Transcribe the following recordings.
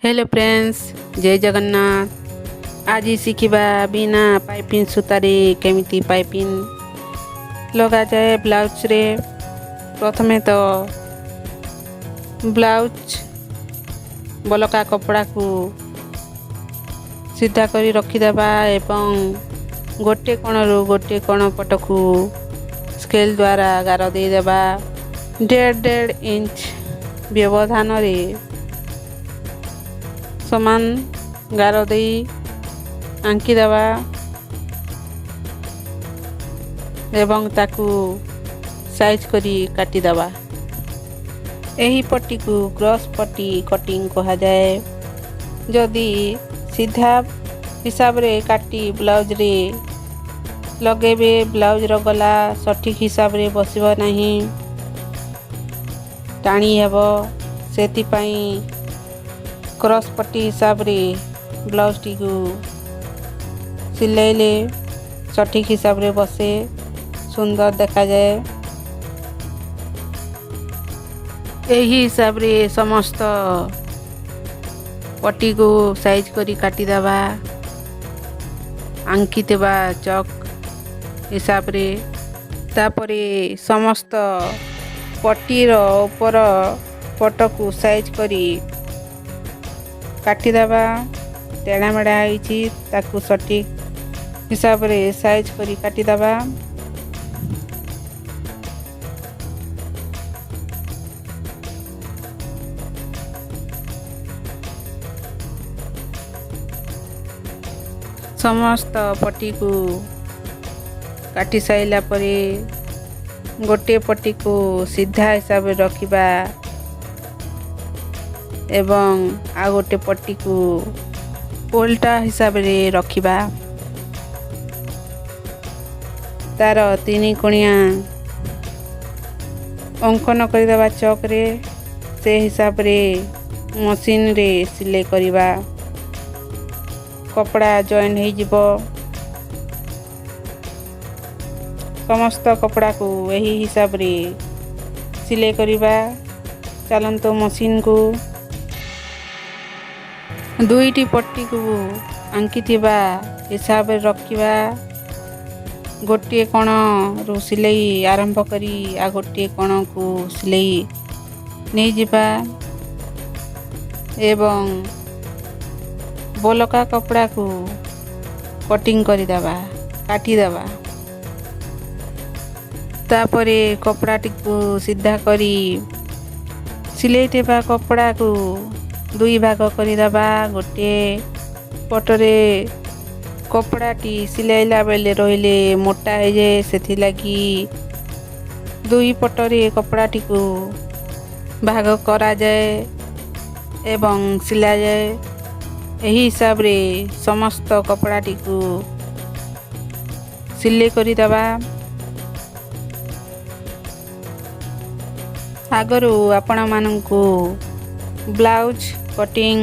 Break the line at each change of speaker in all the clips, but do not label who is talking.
Hello friends, जय जगन्नाथ। आज शिखा बिना पाइपिंग सूतारे केमिति पाइपिंग लगा जाए ब्लाउज रे। प्रथमे तो ब्लाउज बलका कपड़ा को सीधा करी रखिदेबा एवं गोटे कोणरू गोटे कोण पट को स्केल द्वारा गार देदेबा। 1.5 इंच व्यवधान रे समान गार दे आंकीदेबा एवं ताकू साइज करी काटिदेबा। एही पट्टी को क्रॉस पट्टी कटिंग कहा जाए। जदि सीधा हिसाब रे काटी ब्लाउज रे लगेबे ब्लाउज रो गला सठिक हिसाब रे बसिबो नहीं, टाणी हेबो। सेति पई क्रॉस पट्टी हिसाब रे ब्लाउज टी को सिलाइले सठिक हिसाब रे बसे, सुंदर देखा जाए। एही हिसाब रे समस्त पट्टी को साइज करी काटी देबा। आंकी देबा चौक हिसाब रे। तापरे समस्त पट्टी रो ऊपर पट को साइज करी काटिदेबा। टेढ़ा मेढ़ा होइछि ताकू सठिक हिसाब रे साइज करी काटिदेबा। समस्त पट्टी को काटी साइला परे गोटे पट्टी को सीधा हिसाब रे रखिबा एवं आ गोटे पट्टी को उल्टा हिसाब रे रखिबा। तार 3 कोणिया अंकन करदेबा चौक रे। से हिसाब रे मशीन रे सिलाई करिबा। कपड़ा जॉइन हो जिवो। समस्त कपड़ा को यही हिसाब रे सिलाई करिबा। चलंतो मशीन को दुईटी पट्टी को आंकी थिबा हिसाब रे रखिबा। गोटे कोण रु सिलाई आरंभ करी आ गोटे कोण को सिलाई नहीं जिबा एवं बोलका कपड़ा को कटिंग करी देबा, काटी देबा। तापरे कपड़ा टी को सीधा करी सिलाई देबा। कपड़ा को 2 भाग करी देबा। गोटे पटरे कपड़ा टी सिलाइला बेले रहिले मोटा हो जाए, सेथि लागी 2 पटरे कपड़ा टी को भाग करा जाए एवं सिला जाए। एही हिसाब रे समस्त कपड़ा टी को सिलाई करी देबा। आगरू आपण माननकु ब्लाउज कटिंग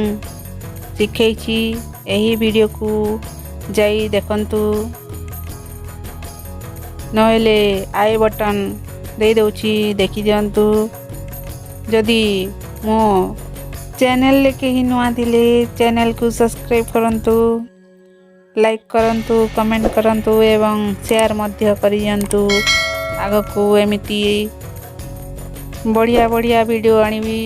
सिखेछि। एही वीडियो को जाई देखंतु, नहेले आई बटन दे दउछि देखि दियंतु। जदि मो चैनल ले केही नुआ दिले चैनल को सब्सक्राइब करंतु, लाइक करंतु, कमेंट करंतु एवं शेयर मध्य करि दियंतु। आगको एमिति बढ़िया बढ़िया वीडियो आनिबी।